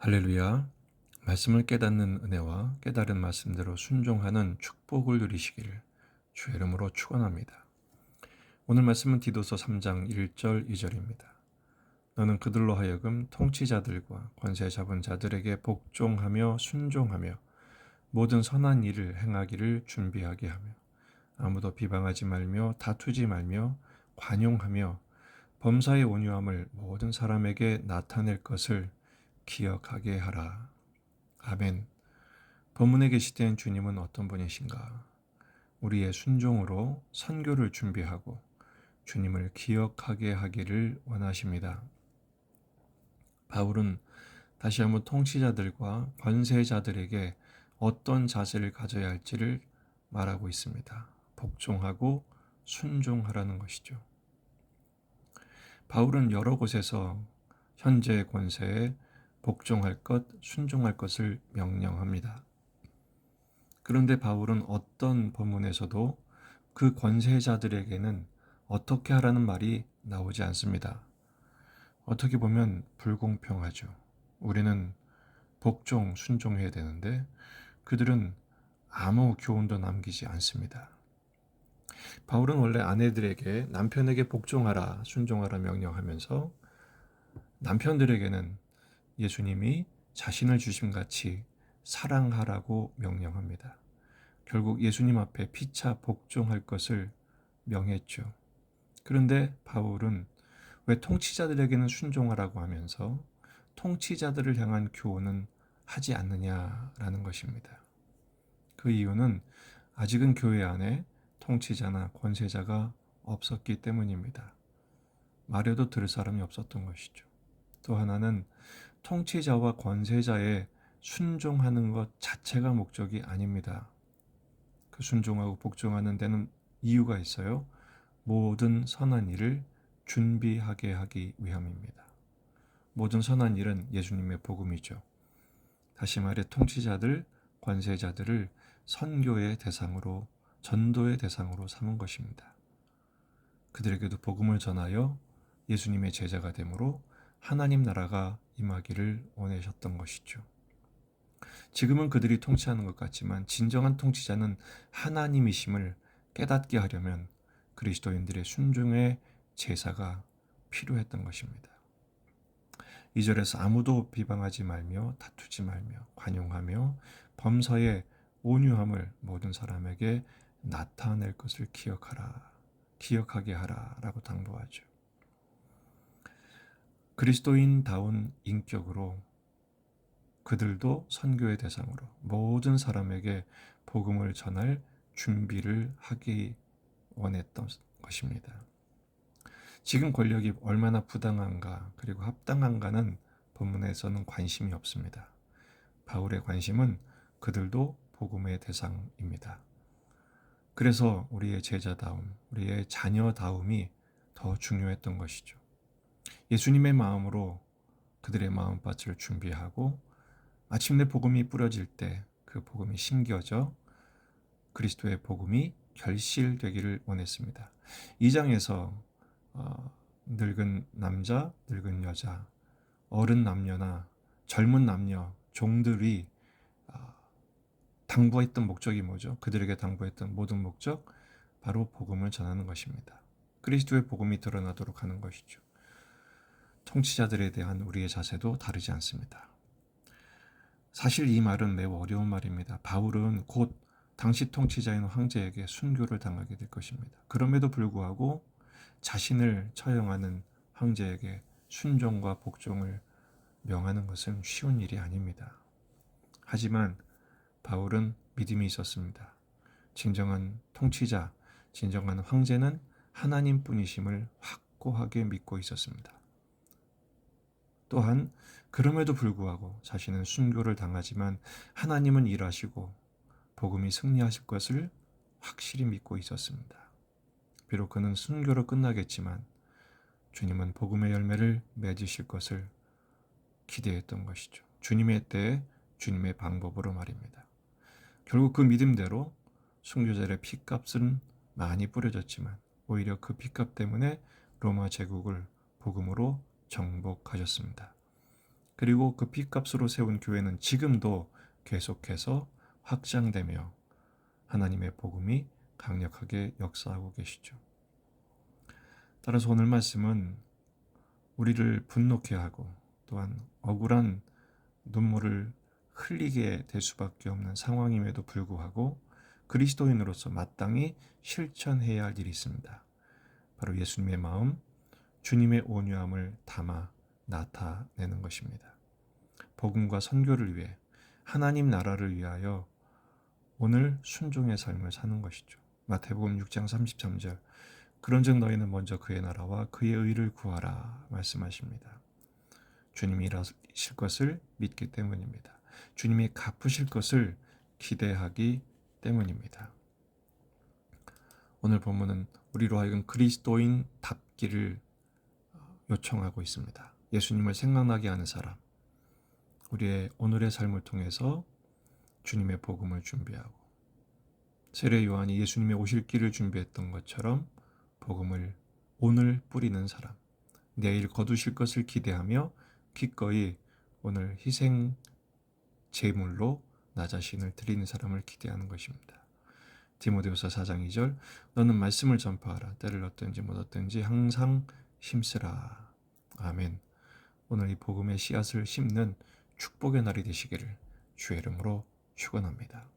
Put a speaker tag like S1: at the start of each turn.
S1: 할렐루야. 말씀을 깨닫는 은혜와 깨달은 말씀대로 순종하는 축복을 누리시기를 주의 이름으로 축원합니다. 오늘 말씀은 디도서 3장 1절 2절입니다. 너는 그들로 하여금 통치자들과 권세 잡은 자들에게 복종하며 순종하며 모든 선한 일을 행하기를 준비하게 하며 아무도 비방하지 말며 다투지 말며 관용하며 범사의 온유함을 모든 사람에게 나타낼 것을 기억하게 하라. 아멘. 본문에 계시된 주님은 어떤 분이신가? 우리의 순종으로 선교를 준비하고 주님을 기억하게 하기를 원하십니다. 바울은 다시 한번 통치자들과 권세자들에게 어떤 자세를 가져야 할지를 말하고 있습니다. 복종하고 순종하라는 것이죠. 바울은 여러 곳에서 현재 권세에 복종할 것, 순종할 것을 명령합니다. 그런데 바울은 어떤 본문에서도 그 권세자들에게는 어떻게 하라는 말이 나오지 않습니다. 어떻게 보면 불공평하죠. 우리는 복종, 순종해야 되는데 그들은 아무 교훈도 남기지 않습니다. 바울은 원래 아내들에게 남편에게 복종하라, 순종하라 명령하면서 남편들에게는 예수님이 자신을 주심같이 사랑하라고 명령합니다. 결국 예수님 앞에 피차 복종할 것을 명했죠. 그런데 바울은 왜 통치자들에게는 순종하라고 하면서 통치자들을 향한 교훈은 하지 않느냐라는 것입니다. 그 이유는 아직은 교회 안에 통치자나 권세자가 없었기 때문입니다. 말해도 들을 사람이 없었던 것이죠. 또 하나는 통치자와 권세자에 순종하는 것 자체가 목적이 아닙니다. 그 순종하고 복종하는 데는 이유가 있어요. 모든 선한 일을 준비하게 하기 위함입니다. 모든 선한 일은 예수님의 복음이죠. 다시 말해 통치자들, 권세자들을 선교의 대상으로, 전도의 대상으로 삼은 것입니다. 그들에게도 복음을 전하여 예수님의 제자가 되므로 하나님 나라가 임하기를 원하셨던 것이죠. 지금은 그들이 통치하는 것 같지만 진정한 통치자는 하나님이심을 깨닫게 하려면 그리스도인들의 순종의 제사가 필요했던 것입니다. 2절에서 아무도 비방하지 말며 다투지 말며 관용하며 범사의 온유함을 모든 사람에게 나타낼 것을 기억하게 하라 라고 당부하죠. 그리스도인다운 인격으로 그들도 선교의 대상으로 모든 사람에게 복음을 전할 준비를 하기 원했던 것입니다. 지금 권력이 얼마나 부당한가 그리고 합당한가는 본문에서는 관심이 없습니다. 바울의 관심은 그들도 복음의 대상입니다. 그래서 우리의 제자다움, 우리의 자녀다움이 더 중요했던 것이죠. 예수님의 마음으로 그들의 마음밭을 준비하고 마침내 복음이 뿌려질 때 그 복음이 심겨져 그리스도의 복음이 결실되기를 원했습니다. 2장에서 늙은 남자, 늙은 여자, 어른 남녀나 젊은 남녀, 종들이 당부했던 목적이 뭐죠? 그들에게 당부했던 모든 목적, 바로 복음을 전하는 것입니다. 그리스도의 복음이 드러나도록 하는 것이죠. 통치자들에 대한 우리의 자세도 다르지 않습니다. 사실 이 말은 매우 어려운 말입니다. 바울은 곧 당시 통치자인 황제에게 순교를 당하게 될 것입니다. 그럼에도 불구하고 자신을 처형하는 황제에게 순종과 복종을 명하는 것은 쉬운 일이 아닙니다. 하지만 바울은 믿음이 있었습니다. 진정한 통치자, 진정한 황제는 하나님뿐이심을 확고하게 믿고 있었습니다. 또한 그럼에도 불구하고 자신은 순교를 당하지만 하나님은 일하시고 복음이 승리하실 것을 확실히 믿고 있었습니다. 비록 그는 순교로 끝나겠지만 주님은 복음의 열매를 맺으실 것을 기대했던 것이죠. 주님의 때에 주님의 방법으로 말입니다. 결국 그 믿음대로 순교자의 피값은 많이 뿌려졌지만 오히려 그 피값 때문에 로마 제국을 복음으로 정복하셨습니다. 그리고 그 피값으로 세운 교회는 지금도 계속해서 확장되며 하나님의 복음이 강력하게 역사하고 계시죠. 따라서 오늘 말씀은 우리를 분노케 하고 또한 억울한 눈물을 흘리게 될 수밖에 없는 상황임에도 불구하고 그리스도인으로서 마땅히 실천해야 할 일이 있습니다. 바로 예수님의 마음, 주님의 온유함을 담아 나타내는 것입니다. 복음과 선교를 위해 하나님 나라를 위하여 오늘 순종의 삶을 사는 것이죠. 마태복음 6장 33절 그런즉 너희는 먼저 그의 나라와 그의 의를 구하라 말씀하십니다. 주님이 일하실 것을 믿기 때문입니다. 주님이 갚으실 것을 기대하기 때문입니다. 오늘 본문은 우리로 하여금 그리스도인답기를 요청하고 있습니다. 예수님을 생각나게 하는 사람, 우리의 오늘의 삶을 통해서 주님의 복음을 준비하고 세례 요한이 예수님의 오실 길을 준비했던 것처럼 복음을 오늘 뿌리는 사람, 내일 거두실 것을 기대하며 기꺼이 오늘 희생 제물로 나 자신을 드리는 사람을 기대하는 것입니다. 디모데후서 4장 2절 너는 말씀을 전파하라. 때를 얻든지 못 얻든지 항상 힘쓰라. 아멘. 오늘 이 복음의 씨앗을 심는 축복의 날이 되시기를 주의 이름으로 축원합니다.